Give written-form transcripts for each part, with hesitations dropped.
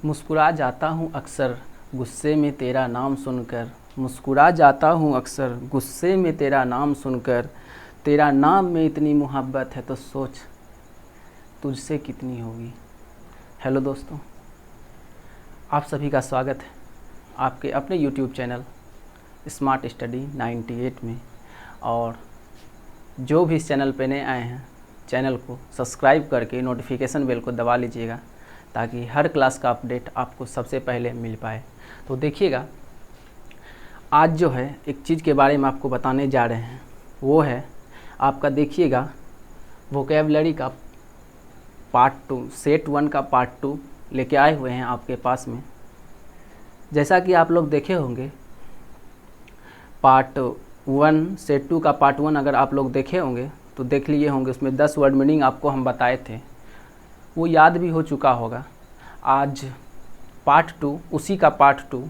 मुस्कुरा जाता हूँ अक्सर गुस्से में तेरा नाम सुनकर, मुस्कुरा जाता हूँ अक्सर गुस्से में तेरा नाम सुनकर, तेरा नाम में इतनी मोहब्बत है तो सोच तुझसे कितनी होगी। हेलो दोस्तों, आप सभी का स्वागत है आपके अपने YouTube चैनल स्मार्ट स्टडी 98 में। और जो भी इस चैनल पे नए आए हैं, चैनल को सब्सक्राइब करके नोटिफिकेशन बेल को दबा लीजिएगा ताकि हर क्लास का अपडेट आपको सबसे पहले मिल पाए। तो देखिएगा, आज जो है एक चीज़ के बारे में आपको बताने जा रहे हैं, वो है आपका देखिएगा वोकैबुलरी का पार्ट 2, सेट 1 का पार्ट 2 लेके आए हुए हैं आपके पास में। जैसा कि आप लोग देखे होंगे पार्ट 1 सेट 2 का पार्ट 1 अगर आप लोग देखे होंगे तो देख लिए होंगे, उसमें 10 वर्ड मीनिंग आपको हम बताए थे, वो याद भी हो चुका होगा। आज पार्ट 2 उसी का पार्ट 2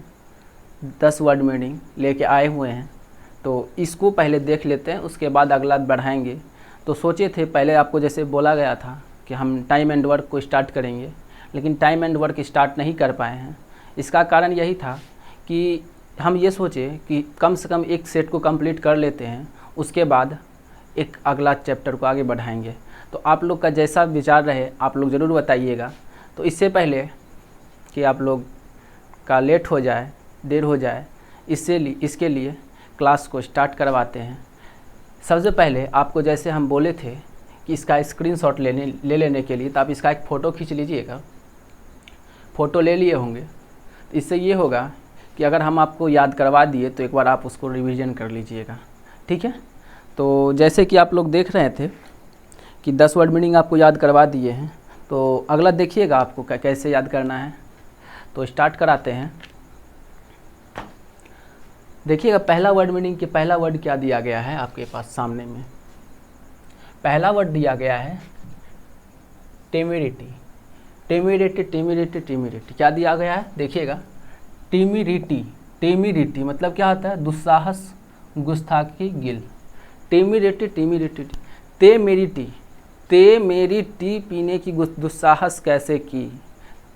10 वर्ड मीनिंग लेके आए हुए हैं, तो इसको पहले देख लेते हैं, उसके बाद अगला बढ़ाएंगे। तो सोचे थे पहले आपको जैसे बोला गया था कि हम टाइम एंड वर्क को स्टार्ट करेंगे, लेकिन टाइम एंड वर्क स्टार्ट नहीं कर पाए हैं। इसका कारण यही था कि हम ये सोचे कि कम से कम एक सेट को कंप्लीट कर लेते हैं, उसके बाद एक अगला चैप्टर को आगे बढ़ाएंगे। तो आप लोग का जैसा विचार रहे आप लोग ज़रूर बताइएगा। तो इससे पहले कि आप लोग का लेट हो जाए, देर हो जाए, इसके लिए क्लास को स्टार्ट करवाते हैं। सबसे पहले आपको जैसे हम बोले थे कि इसका स्क्रीनशॉट ले लेने के लिए, तो आप इसका एक फ़ोटो खींच लीजिएगा। फ़ोटो ले लिए होंगे, तो इससे ये होगा कि अगर हम आपको याद करवा दिए तो एक बार आप उसको रिवीजन कर लीजिएगा, ठीक है। तो जैसे कि आप लोग देख रहे थे कि 10 वर्ड मीनिंग आपको याद करवा दिए हैं, तो अगला देखिएगा आपको कैसे याद करना है। तो स्टार्ट कराते हैं। देखिएगा पहला वर्ड मीनिंग के पहला वर्ड क्या दिया गया है आपके पास सामने में। पहला वर्ड दिया गया है टेमिडिटी। टेमिडिटी टेमिडिटी टेमिडिटी क्या दिया गया है, देखिएगा टेमिडिटी। टेमिडिटी मतलब क्या होता है, दुस्साहस, गुस्ताखी, गिल। टेमिडिटी टेमिडिटी। ते मेरी टी पीने की दुस्साहस कैसे की।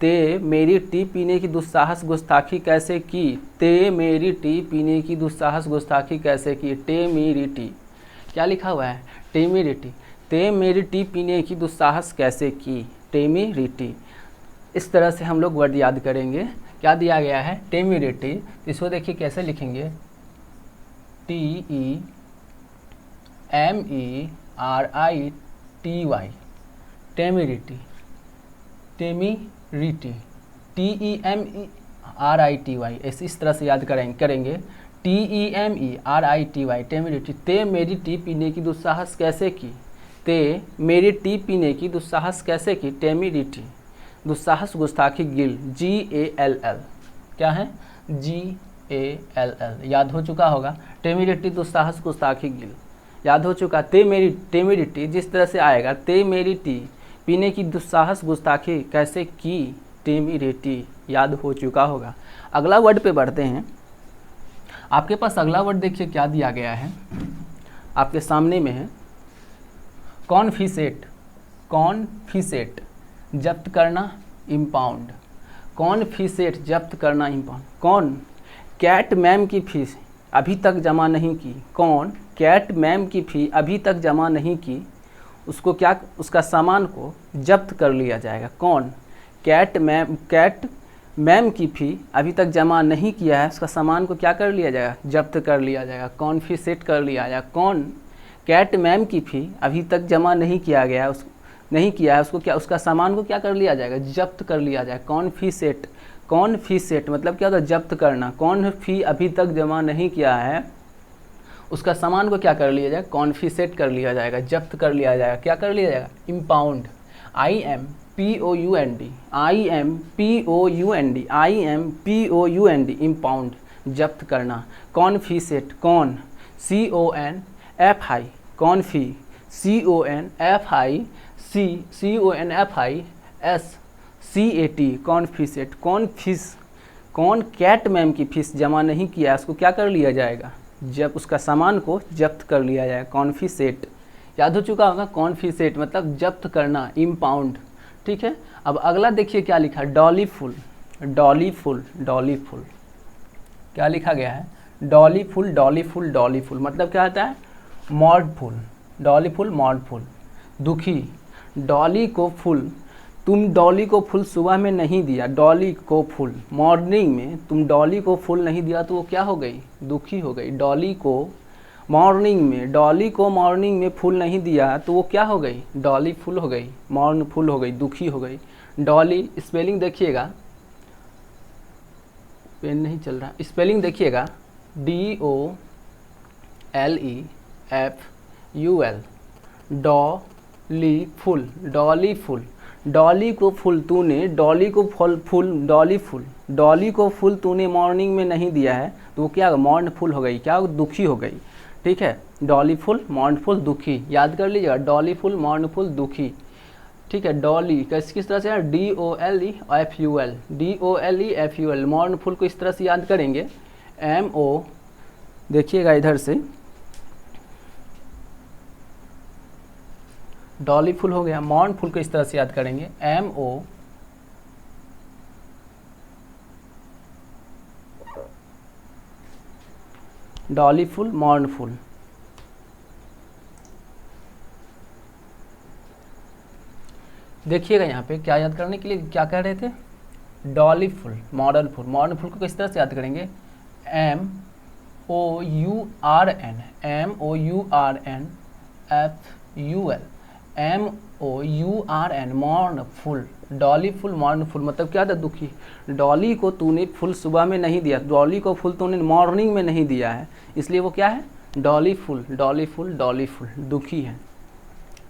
ते मेरी टी पीने की दुस्साहस गुस्ताखी कैसे की। ते मेरी टी पीने की दुस्साहस गुस्ताखी कैसे की। टेमिडिटी क्या लिखा हुआ है, टेमिडिटी। ते मेरी टी पीने की दुस्साहस कैसे की, टेमिडिटी। इस तरह से हम लोग वर्ड याद करेंगे। क्या दिया गया है, टेमिडिटी। इसको देखिए कैसे लिखेंगे, TEMERITY, टेमिडिटी। टेमिडिटी TEMERITY, इस तरह से याद करेंगे TEMERITY, टेमिडिटी। ते मेरी टी पीने की दुस्साहस कैसे की। ते मेरी टी पीने की दुस्साहस कैसे की, टेमिडिटी। दुस्साहस, गुस्ताखी, गिल, GALL। क्या है, GALL। याद हो चुका होगा, टेमिडिटी, दुस्साहस, गुस्ताखी, गिल याद हो चुका। ते मेरी टेमिडिटी जिस तरह से आएगा, ते मेरी टी पीने की दुस्साहस गुस्ताखी कैसे की, टेमिडिटी याद हो चुका होगा। अगला वर्ड पे बढ़ते हैं। आपके पास अगला वर्ड देखिए क्या दिया गया है, आपके सामने में है कॉन्फिसेट। कॉन्फिसेट जब्त करना, इम्पाउंड। कॉन्फिसेट जब्त करना, इम्पाउंड। कौन, कैट मैम की फीस अभी तक जमा नहीं की। कौन, कैट मैम की फ़ी अभी तक जमा नहीं की, उसको क्या, उसका सामान को जब्त कर लिया जाएगा। कौन, कैट मैम की फ़ी अभी तक जमा नहीं किया है, उसका सामान को क्या कर लिया जाएगा, जब्त कर लिया जाएगा, कॉन्फिसेट कर लिया जाएगा। कौन, कैट मैम की फ़ी अभी तक जमा नहीं किया गया है, नहीं किया है, उसको क्या, उसका सामान को क्या कर लिया जाएगा, जब्त कर लिया जाएगा। कॉन्फिसेट। कॉन्फिसेट मतलब क्या होता है, जब्त करना। कौन फ़ी अभी तक जमा नहीं किया है, उसका सामान को क्या कर लिया जाएगा, कॉन्फिसेट कर लिया जाएगा, जब्त कर लिया जाएगा। क्या कर लिया जाएगा, इम्पाउंड। IMPOUND, इम्पाउंड जब्त करना। कॉन्फिसेट। कौन, CONFI, कॉन्फी, CONFICAT, कॉन्फिसेट। कौन कैट मैम की फीस जमा नहीं किया, उसको क्या कर लिया जाएगा, जब उसका सामान को जब्त कर लिया जाएगा, कॉन्फिसेट। याद हो चुका होगा, कॉन्फिसेट मतलब जब्त करना, इम्पाउंड। ठीक है। अब अगला देखिए क्या लिखा, डॉली फुल। डॉलीफुल, डॉलीफुल क्या लिखा गया है, डॉलीफुल, डॉलीफुल, डॉलीफुल मतलब क्या आता है, मॉर्डफुल, डॉलीफुल मॉर्डफुल, दुखी, डॉली को फुल, तुम डॉली को फुल सुबह में नहीं दिया, डॉली को फुल मॉर्निंग में तुम डॉली को फुल नहीं दिया तो वो क्या हो गई, दुखी हो गई। डॉली को मॉर्निंग में, डॉली को मॉर्निंग में फुल नहीं दिया तो वो क्या हो गई, डॉली फुल हो गई, मॉर्न फुल हो गई, दुखी हो गई। डॉली स्पेलिंग देखिएगा, पेन नहीं चल रहा, स्पेलिंग देखिएगा, DOLEFUL, Dolly full, Dolly full, Dolly को फुल तूने, डॉली को फल फुल, डॉली फुल, डॉली को फुल तूने मॉर्निंग में नहीं दिया है तो वो क्या, मॉर्न फुल हो गई, क्या दुखी हो गई। ठीक है, डॉली फुल, मॉर्न फुल, दुखी, याद कर लीजिएगा, डॉली फुल, मॉर्न फुल, दुखी। ठीक है, डॉली किस तरह से है, DOLEFUL, DOLEFUL, मॉर्न फुल को इस तरह से याद करेंगे, MO, देखिएगा इधर से, डॉली फुल हो गया, मॉर्न फुल को इस तरह से याद करेंगे, MO, doleful, mournful. देखिएगा यहाँ पे क्या याद करने के लिए क्या कह रहे थे, doleful, mournful, mournful को किस तरह से याद करेंगे, MOURN, MOURNFUL, MOURN, mournful, doleful, mournful मतलब क्या था, दुखी। डॉली को तूने फुल सुबह में नहीं दिया, डॉली को फुल तूने मॉर्निंग में नहीं दिया है, इसलिए वो क्या है, Dolly full, Dolly full, Dolly full, दुखी है।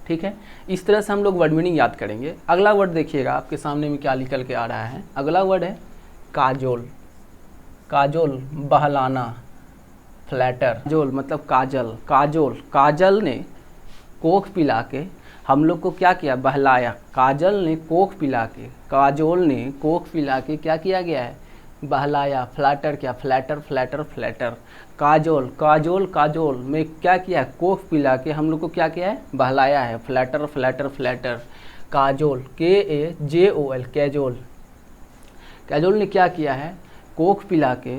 ठीक है, इस तरह से हम लोग वर्ड मीनिंग याद करेंगे। अगला वर्ड देखिएगा आपके सामने में क्या निकल के आ रहा है, अगला वर्ड है काजोल, काजोल बहलाना, फ्लैटर, काजोल मतलब काजल, काजोल, काजल ने कोक पिला के हम लोग को क्या किया, बहलाया, काजल ने कोक पिला के, काजोल ने कोक पिला के क्या किया गया है, बहलाया, फ्लैटर क्या, flatter, flatter, flatter, Kajol, Kajol, Kajol में क्या किया है, कोक पिला के हम लोग को क्या किया है, बहलाया है, flatter, flatter, flatter, Kajol, KAJOL, cajole, cajole ने क्या किया है, कोक पिला के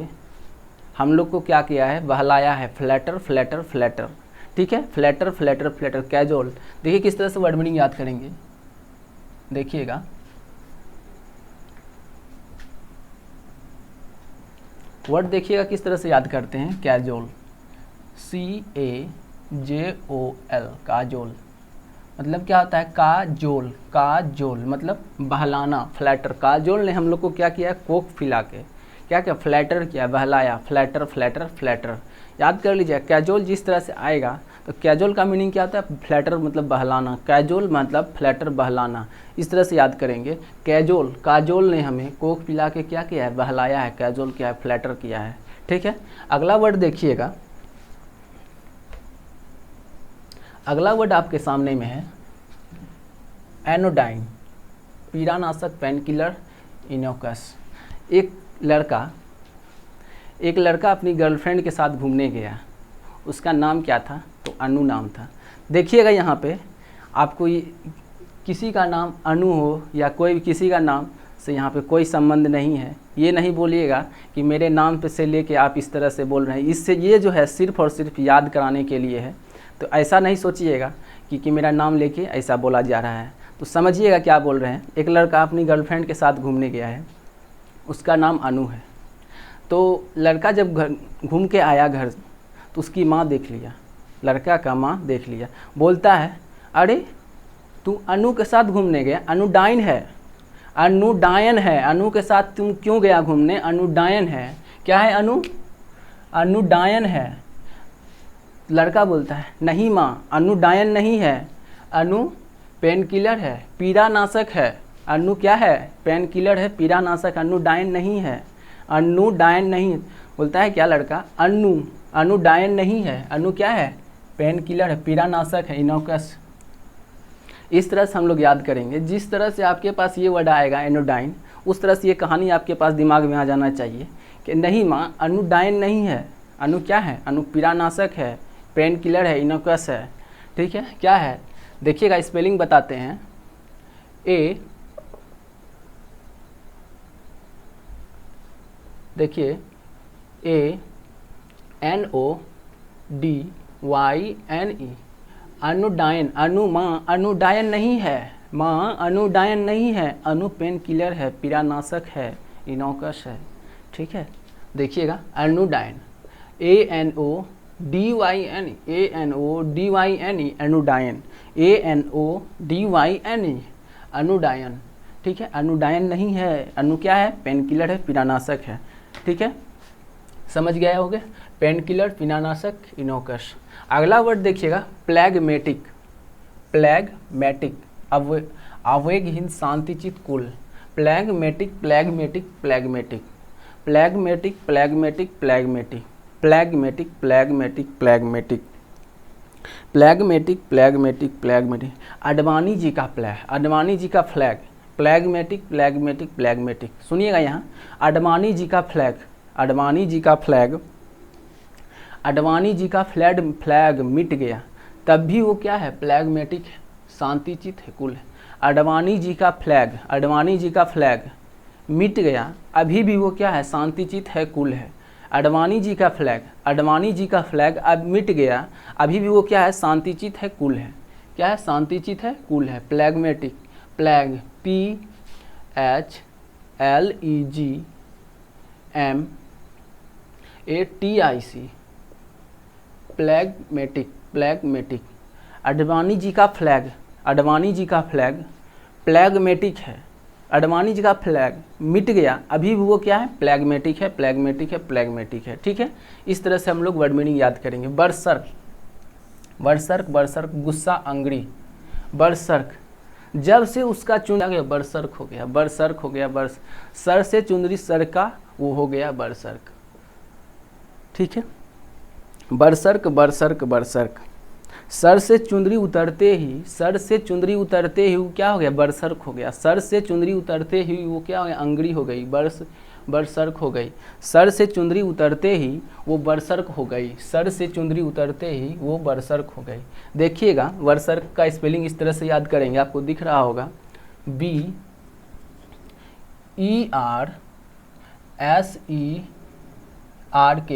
हम लोग को क्या किया है, बहलाया है, फ्लैटर, फ्लैटर, फ्लैटर। ठीक है, फ्लैटर, फ्लैटर, फ्लैटर, कैजोल। देखिए किस तरह से वर्ड मीनिंग याद करेंगे, देखिएगा, वर्ड देखिएगा किस तरह से याद करते हैं, कैजोल, CAJOL, काजोल मतलब क्या होता है, काजोल, काजोल मतलब बहलाना, फ्लैटर, काजोल ने हम लोग को क्या किया है, कोक पिला के क्या क्या, फ्लैटर किया, बहलाया, फ्लैटर, फ्लैटर, फ्लैटर। याद कर लीजिए, कैजोल जिस तरह से आएगा तो कैजोल का मीनिंग क्या होता है, फ्लैटर मतलब बहलाना, कैजोल मतलब फ्लैटर, बहलाना, इस तरह से याद करेंगे। कैजोल, काजोल ने हमें कोक पिला के क्या किया है, बहलाया है, कैजोल क्या है, फ्लैटर किया है। ठीक है, अगला वर्ड देखिएगा, अगला वर्ड आपके सामने में है एनोडाइन, पीड़ानाशक, पेन किलर, इनोकस। एक लड़का अपनी गर्लफ्रेंड के साथ घूमने गया, उसका नाम क्या था, तो अनु नाम था। देखिएगा यहाँ पे आपको किसी का नाम अनु हो या कोई किसी का नाम से यहाँ पे कोई संबंध नहीं है। ये नहीं बोलिएगा कि मेरे नाम पे से लेके आप इस तरह से बोल रहे हैं, इससे ये जो है सिर्फ़ और सिर्फ याद कराने के लिए है। तो ऐसा नहीं सोचिएगा कि मेरा नाम लेके ऐसा बोला जा रहा है। तो समझिएगा क्या बोल रहे हैं। एक लड़का अपनी गर्लफ्रेंड के साथ घूमने गया है, उसका नाम अनु है। तो लड़का जब घर घूम के आया घर, तो उसकी माँ देख लिया, लड़का का माँ देख लिया, बोलता है अरे तू अनु के साथ घूमने गया, अनु डायन है, अनु डायन है, अनु के साथ तुम क्यों गया घूमने, अनु डायन है। क्या है अनु, अनु डायन है। लड़का बोलता है नहीं माँ, अनु डायन नहीं है, अनु पेन किलर है, पीड़ानाशक है। अनु क्या है, पेन किलर है, पीड़ानाशक, अनु डायन नहीं है, अनु डायन नहीं। बोलता है क्या लड़का, अनु डायन नहीं है, अनु क्या है, पेन किलर है, पीड़ानाशक है, इनोकस। इस तरह से हम लोग याद करेंगे। जिस तरह से आपके पास ये वर्ड आएगा एनोडाइन, उस तरह से ये कहानी आपके पास दिमाग में आ जाना चाहिए कि नहीं माँ, अनु डायन नहीं है, अनु क्या है, अनु पीड़ानाशक है, पेन किलर है, इनोकस है। ठीक है, क्या है देखिएगा, स्पेलिंग बताते हैं। देखिए ANODYNE, अनुडायन, अनु माँ अनुडायन नहीं है, माँ अनुडायन नहीं है, अनु पेन किलर है, पीड़ानाशक है, इनोकस है। ठीक है, देखिएगा अनुडायन, ANODYNE, ANODYNE, अनुडायन, ANODYNE, अनुडायन। ठीक है, अनुडायन नहीं है, अनु क्या है, पेन किलर है, पीड़ानाशक है। ठीक है, समझ गए होंगे, पेन किलर, पीड़ानाशक, इनोकस। अगला वर्ड देखिएगा प्लैग्मेटिक, प्लैग्मेटिक, आवेगहीन, शांतिचित, कुल। प्लैग्मेटिक, प्लैग्मेटिक, प्लैग्मेटिक, प्लैग्मेटिक, प्लैग्मेटिक, प्लैग्मेटिक, प्लैग्मेटिक, प्लैग्मेटिक, प्लैग्मेटिक, प्लैग्मेटिक, प्लैग्मेटिक, प्लैग्मेटिक। अडवाणी जी का अडवाणी जी का फ्लैग, प्लैग्मेटिक, प्लैग्मेटिक, प्लैग्मेटिक। सुनिएगा यहाँ, अडवाणी जी का फ्लैग, अडवाणी जी का फ्लैग, अडवाणी जी का फ्लैग मिट गया, तब भी वो क्या है, प्लैग्मेटिक है, शांतिचित है, कुल है। अडवाणी जी का फ्लैग, अडवाणी जी का फ्लैग मिट गया, अभी भी वो क्या है, शांतिचित है, कुल है। अडवाणी जी का फ्लैग, अडवाणी जी का फ्लैग अब मिट गया, अभी भी वो क्या है, शांतिचित है, कुल है। क्या है, शांतिचित है, कुल है। प्लैग्मेटिक, प्लैग, PLEGMATIC, प्लैग्मेटिक, प्लैग्मेटिक। अडवाणी जी का फ्लैग, अडवाणी जी का फ्लैग प्लैग्मेटिक है, अडवाणी जी का फ्लैग मिट गया, अभी भी वो क्या है, प्लैग्मेटिक है, प्लैग्मेटिक है, प्लैग्मेटिक है। ठीक है, इस तरह से हम लोग वर्ड मीनिंग याद करेंगे। बरसर्क, बरसर्क, बरसर्क, गुस्सा, अंग्री। बरसर्क, जब से उसका चुन गया, बरसर्क हो गया, बरसर्क हो गया, बरस, सर से चुंदरी सर का वो हो गया, बरसर्क। ठीक है, बरसर्क, बरसर्क, बरसर्क। सर से चुंदरी उतरते ही, सर से चुंदरी उतरते ही वो क्या हो गया, बरसर्क हो गया। सर से चुंदरी उतरते ही वो क्या हो गया, अंगड़ी हो गई, बरसर्क हो गई। सर से चुंदरी उतरते ही वो बरसर्क हो गई, सर से चुंदरी उतरते ही वो बरसर्क हो गई। देखिएगा, बरसर्क का स्पेलिंग इस तरह से याद करेंगे, आपको दिख रहा होगा, BERSERK,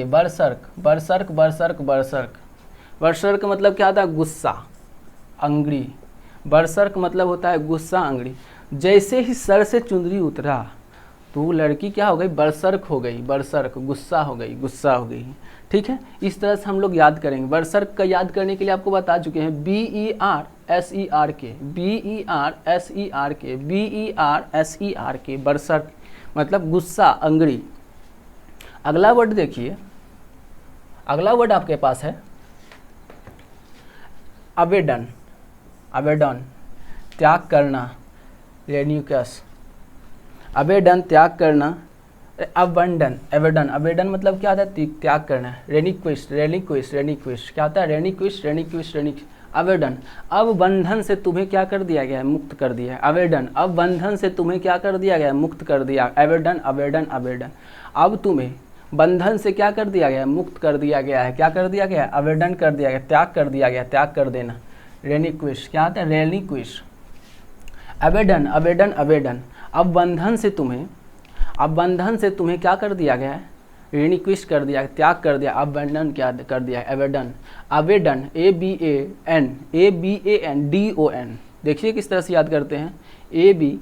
बरसर्क, बरसर्क, बरसर्क, बरसर्क। बरसर्क मतलब क्या होता है, गुस्सा, अंगड़ी। बरसर्क मतलब होता है गुस्सा, अंगड़ी। जैसे ही सर से चुंदरी उतरा तो वो लड़की क्या हो गई, बरसर्क हो गई, बरसर्क, गुस्सा हो गई, गुस्सा हो गई। ठीक है, इस तरह से हम लोग याद करेंगे। बरसर्क का याद करने के लिए आपको बता चुके हैं, BERSERK, BERSERK, BERSERK, बरसर्क मतलब गुस्सा, अंगड़ी। अगला वर्ड देखिए, अगला वर्ड आपके पास है अबेडन, अबेडन, त्याग करना, रेन्यूकस। अबेडन, त्याग करना, अबंडन, अबेडन, अबेडन मतलब क्या होता है, त्याग करना। रेनिक्विस्ट, रेनिक्विस्ट, रेनिक्विस्ट क्या होता है, रेनिक्विस्ट, रेनिक्विस्ट, रेनिक्विस्ट। अबेडन, अब बंधन से तुम्हें क्या कर दिया गया है, मुक्त कर दिया है। अबेडन, अब बंधन से तुम्हें क्या कर दिया गया है, मुक्त कर दिया। अबेडन, अबेडन, अबेडन, अब तुम्हें बंधन से क्या कर दिया गया है, मुक्त कर दिया गया है। क्या कर दिया गया है, अबेडन कर दिया गया, त्याग कर दिया गया, त्याग कर देना। रेनिक्विस्ट क्या होता है, रेनिक्विस्ट। अबेडन, अबेडन, अबेडन, अब बंधन से तुम्हें, अब बंधन से तुम्हें क्या कर दिया गया है, रेनिक्विस्ट कर दिया, त्याग कर दिया। अबेडन क्या कर दिया है, अबेडन, अबेडन, ABAN, ABAN, DON। देखिए किस तरह से याद करते हैं, ABA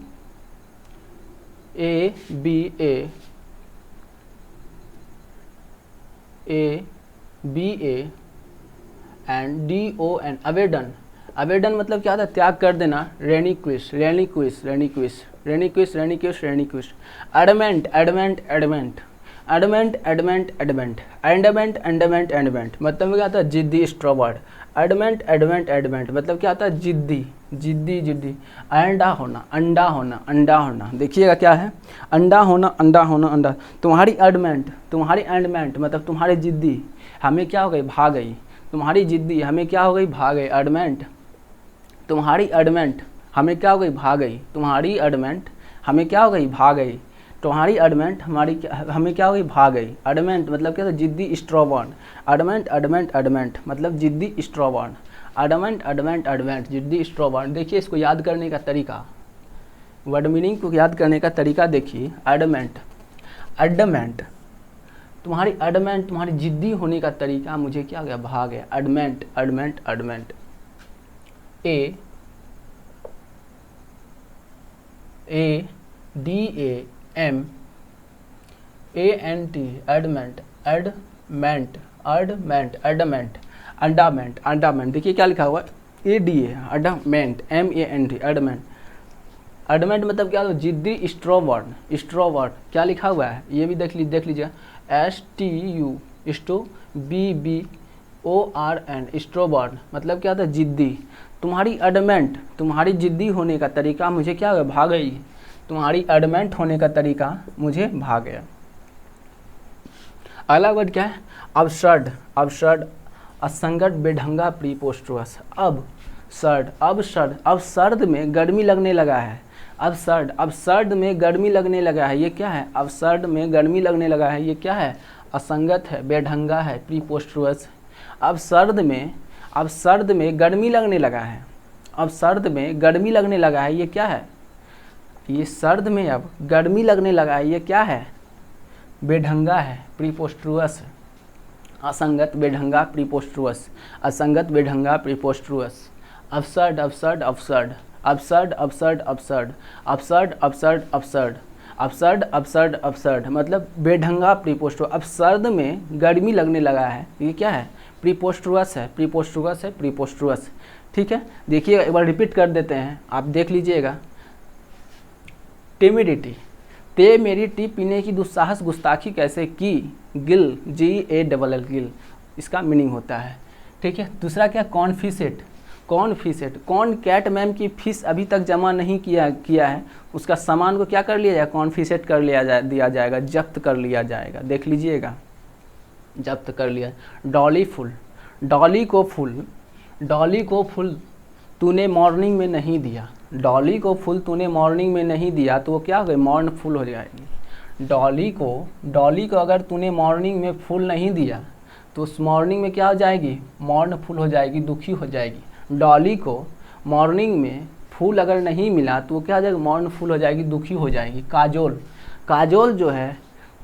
and DON, abandon. Abandon मतलब क्या था, त्याग कर देना। Relinquish, relinquish, relinquish, relinquish, relinquish, relinquish. Adamant, adamant, adamant, adamant, adamant, adamant, adamant, adamant, adamant मतलब क्या था, जिद्दी, स्ट्रॉवर्ड। एडमेंट, एडमेंट, एडमेंट मतलब क्या था, जिद्दी, जिद्दी, जिद्दी। अंडा होना, अंडा होना, अंडा होना। देखिएगा क्या है, अंडा होना, अंडा होना, अंडा। तुम्हारी एडमेंट, तुम्हारी एडमेंट मतलब तुम्हारी जिद्दी हमें क्या हो गई, भाग गई। तुम्हारी जिद्दी हमें क्या हो गई, भाग गई। एडमेंट, तुम्हारी एडमेंट हमें क्या हो गई, भाग गई। तुम्हारी एडमेंट हमें क्या हो गई, भाग गई। तुम्हारी एडमेंट हमारी हमें क्या हो गई, भाग गई। एडमेंट मतलब क्या था, जिद्दी, स्ट्रॉबर्न। एडमेंट, एडमेंट, एडमेंट मतलब जिद्दी, स्ट्रॉबर्न। एडमेंट, एडमेंट, एडमेंट, जिद्दी, स्ट्रॉबर्न। देखिए इसको याद करने का तरीका, वर्ड मीनिंग को याद करने का तरीका देखिए। एडमेंट, एडमेंट, तुम्हारी एडमेंट, तुम्हारी जिद्दी होने का तरीका मुझे क्या गया, भा गया। Adamant adamant adamant, A D A M A N T, adamant adamant adamant adamant, adamant adamant, देखिए क्या लिखा हुआ है, A D A, adamant, M A N T, adamant. Adamant मतलब क्या, जिद्दी, स्ट्रोवर्ड, स्ट्रोवर्ड क्या लिखा हुआ है, ये भी देख लीजिए, एस टी यू स्टो B B O R N, स्ट्रोवर्ड मतलब क्या था, जिद्दी। तुम्हारी एडमेंट, तुम्हारी जिद्दी होने का तरीका मुझे क्या, भा गई। तुम्हारी एडमेंट होने का तरीका मुझे भा गया। अगला वर्ड क्या है, अबसर्ड, अबसर्ड, असंगत, बेढंगा, प्रीपोस्टरस। अब सर्द, अब सर्द, अब सर्द में गर्मी लगने लगा है। अब सर्द, अब सर्द में गर्मी लगने लगा है, ये क्या है, अब सर्द में गर्मी लगने लगा है, ये क्या है, असंगत है, बेढंगा है, प्रीपोस्टरस। अब सर्द में, अब सर्द में गर्मी लगने लगा है, अब सर्द में गर्मी लगने लगा है, ये क्या है, ये सर्द में अब गर्मी लगने लगा है, ये क्या है, बेढंगा है, प्रीपोस्टरस। असंगत, बेढंगा, प्रीपोस्टरस, असंगत, बेढंगा, preposterous. Absurd, absurd, absurd, absurd, absurd, absurd, absurd, absurd, absurd, absurd, absurd, absurd मतलब बेढंगा, प्रीपोस्टरस। अब सर्द में गर्मी लगने लगा है, ये क्या है, प्रीपोस्टरस है, प्रीपोस्टरस है, प्रीपोस्टरस। ठीक है, देखिए एक बार रिपीट कर देते हैं, आप देख लीजिएगा। टिमिडिटी, ते मेरी टी पीने की दुस्साहस गुस्ताखी कैसे की, गिल, जी ए डबल एल, गिल, इसका मीनिंग होता है। ठीक है, दूसरा क्या, कॉन्फिसेट, कॉन्फिसेट, कौन कैट मैम की फीस अभी तक जमा नहीं किया है, उसका सामान को क्या कर लिया जाए, कॉन्फिसेट कर दिया जाएगा, जब्त कर लिया जाएगा। देख लीजिएगा, जब्त कर लिया। डॉली फुल, डॉली को फूल, डॉली को फूल तूने मॉर्निंग में नहीं दिया, डॉली को फूल तूने मॉर्निंग में नहीं दिया तो वो क्या हो गई, मॉर्न फुल हो जाएगी। डॉली को अगर तूने मॉर्निंग में फूल नहीं दिया तो उस मॉर्निंग में क्या हो जाएगी, मॉर्न फुल हो जाएगी, दुखी हो जाएगी। डॉली को मॉर्निंग में फूल अगर नहीं मिला तो वो क्या हो जाएगा, मॉर्न फुल हो जाएगी, दुखी हो जाएगी। काजोल, काजोल जो है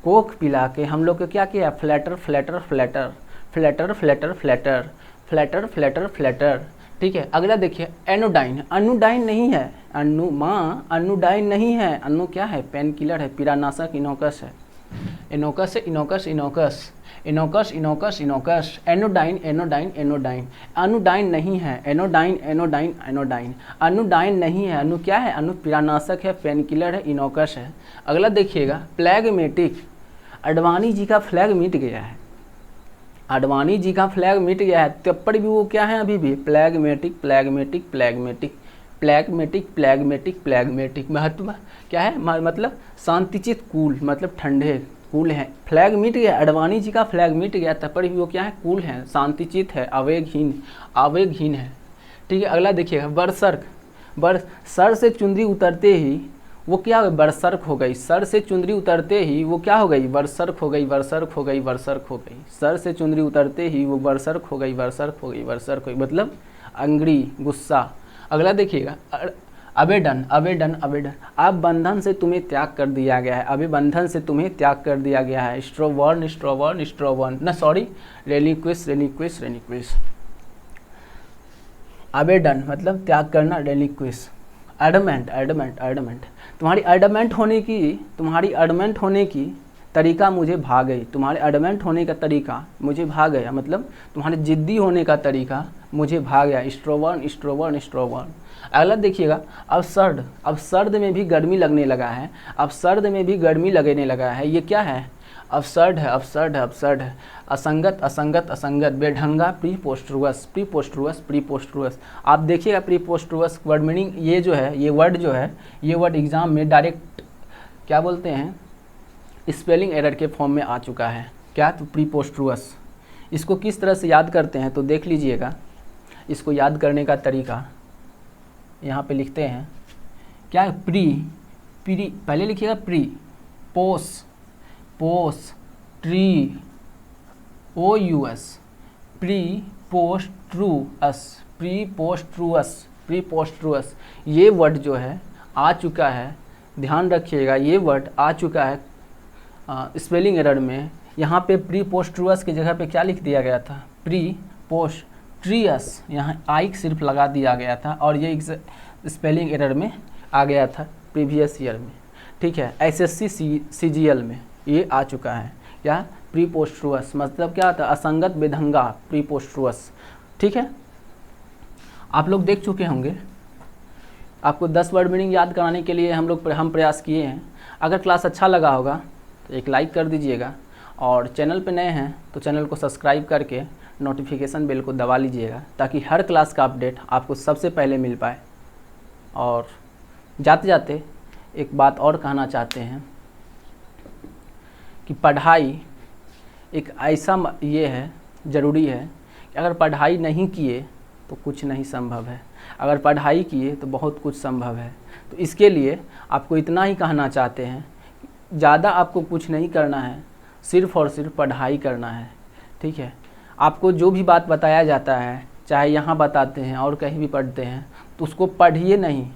कोक पिला के हम लोग को क्या किया, flatter flatter flatter, flatter flatter flatter, flatter flatter flatter. ठीक है, अगला देखिए, एनोडाइन, अनुडाइन नहीं है, अनुडाइन नहीं है, अनु क्या है, पेन किलर है, पीड़ानाशक, इनोकस है, इनोकस है, इनोकस, इनोकस, इनोकस, इनोकस, इनोकस। एनोडाइन, एनोडाइन, एनोडाइन, अनुडाइन नहीं है, एनोडाइन, एनोडाइन, एनोडाइन, अनुडाइन नहीं है, अनु क्या है, अनु पीड़ानाशक है, पेन किलर है, इनोकस है। अगला देखिएगा, प्लैगमेटिक, अडवाणी जी का फ्लैग मिट गया है, अडवाणी जी का फ्लैग मिट गया है, तब पर भी वो क्या है, अभी भी प्लैगमेटिक, प्लैगमेटिक, प्लैगमेटिक, प्लैगमेटिक, प्लैगमेटिक, प्लैगमेटिक। महत्व क्या है, मतलब शांतिचित, कूल मतलब ठंडे, कूल है। फ्लैग मिट गया, अडवाणी जी का फ्लैग मिट गया, तब पर भी वो क्या है, कूल है, शांतिचित है, आवेगहीन, आवेगहीन है। ठीक है, अगला देखिएगा, बरसर्क, सर से चुंदरी उतरते ही वो क्या हो गई, बरसर्क हो गई, सर से चुंदरी उतरते ही वो क्या हो गई, बरसर्क हो गई, बरसर्क हो गई, बरसर्क हो गई। सर से चुंदरी उतरते ही वो बरसर्क हो गई, बरसर्क हो गई, बरसर्क हो गई मतलब अंग्री, गुस्सा। अगला देखिएगा, अबेडन, अबेडन, अबेडन, अब बंधन से तुम्हें त्याग कर दिया गया है, अभी बंधन से तुम्हें त्याग कर दिया गया है। स्ट्रोवर्न, स्ट्रोवर्न, स्ट्रोवर्न ना सॉरी, रेलिक्विस, रेलिक्विस, रेलिक्विस। अबेडन मतलब त्याग करना, रेलिक्विस। एडमेंट, एडमेंट, एडमेंट, तुम्हारी एडमेंट होने की तरीका मुझे भा गई, तुम्हारे एडमेंट होने का तरीका मुझे भा गया, मतलब तुम्हारे जिद्दी होने का तरीका मुझे भा गया। स्ट्रोवर्न, स्ट्रोवर्न, स्ट्रोवर्न। अगला देखिएगा, अब सर्द, अब सर्द में भी गर्मी लगने लगा है, अब सर्द में भी गर्मी लगने लगा है, ये क्या है, अबसर्ड है, अबसर्ड है, अबसर्ड है। असंगत, असंगत, असंगत, बेढंगा, प्रीपोस्टरस, प्रीपोस्टरस, प्रीपोस्टरस। आप देखिएगा प्रीपोस्टरस वर्ड मीनिंग, ये जो है, ये वर्ड जो है, ये वर्ड एग्जाम में डायरेक्ट क्या बोलते हैं, स्पेलिंग एरर के फॉर्म में आ चुका है। क्या, तो प्रीपोस्टरस। इसको किस तरह से याद करते हैं तो देख लीजिएगा, इसको याद करने का तरीका यहाँ पे लिखते हैं। क्या है, प्री, प्री पहले लिखिएगा, प्री, पोस, पोस, ट्री, O U S, preposterous, preposterous, preposterous. ये वर्ड जो है आ चुका है, ध्यान रखिएगा, ये वर्ड आ चुका है स्पेलिंग एरर में। यहाँ पे प्रीपोस्ट्रुअस की जगह पे क्या लिख दिया गया था, प्रीपोस्ट्रियस, यहाँ आई सिर्फ लगा दिया गया था और ये स्पेलिंग एरर में आ गया था प्रीवियस ईयर में, ठीक है। एसएससी सीजीएल में ये आ चुका है, क्या प्रीपोस्ट्रुअस मतलब क्या था, असंगत विधंगा प्रीपोस्ट्रुअस, ठीक है। आप लोग देख चुके होंगे, आपको 10 वर्ड मीनिंग याद कराने के लिए हम प्रयास किए हैं। अगर क्लास अच्छा लगा होगा तो एक लाइक कर दीजिएगा और चैनल पे नए हैं तो चैनल को सब्सक्राइब करके नोटिफिकेशन बेल को दबा लीजिएगा ताकि हर क्लास का अपडेट आपको सबसे पहले मिल पाए। और जाते जाते एक बात और कहना चाहते हैं कि पढ़ाई एक ऐसा ये है, ज़रूरी है कि अगर पढ़ाई नहीं किए तो कुछ नहीं संभव है, अगर पढ़ाई किए तो बहुत कुछ संभव है। तो इसके लिए आपको इतना ही कहना चाहते हैं, ज़्यादा आपको कुछ नहीं करना है, सिर्फ़ और सिर्फ पढ़ाई करना है, ठीक है। आपको जो भी बात बताया जाता है, चाहे यहाँ बताते हैं और कहीं भी पढ़ते हैं, तो उसको पढ़िए नहीं,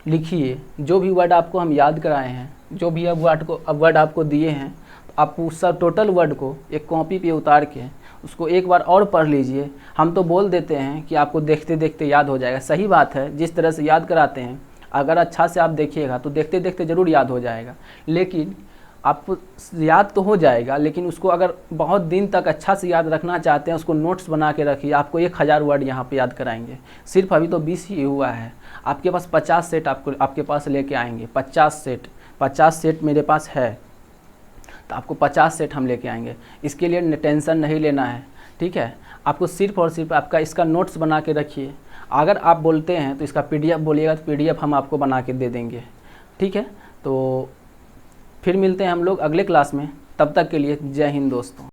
लिखिए। जो भी वर्ड आपको हम याद कराए हैं, जो भी वर्ड आपको दिए हैं, तो आप उस सब टोटल वर्ड को एक कॉपी पे उतार के उसको एक बार और पढ़ लीजिए। हम तो बोल देते हैं कि आपको देखते देखते याद हो जाएगा, सही बात है, जिस तरह से याद कराते हैं अगर अच्छा से आप देखिएगा तो देखते देखते ज़रूर याद हो जाएगा, लेकिन आपको याद तो हो जाएगा, लेकिन उसको अगर बहुत दिन तक अच्छा से याद रखना चाहते हैं, उसको नोट्स बना के रखिए। आपको 1000 वर्ड यहाँ पे याद कराएंगे, सिर्फ अभी तो 20 ही हुआ है, आपके पास 50 सेट आपके पास लेके आएंगे। 50 सेट मेरे पास है, तो आपको 50 सेट हम लेके आएंगे। इसके लिए टेंशन नहीं लेना है, ठीक है। आपको सिर्फ और सिर्फ आपका इसका नोट्स बना के रखिए। अगर आप बोलते हैं तो इसका PDF बोलिएगा तो PDF हम आपको बना के दे देंगे, ठीक है। तो फिर मिलते हैं हम लोग अगले क्लास में, तब तक के लिए जय हिंद दोस्तों।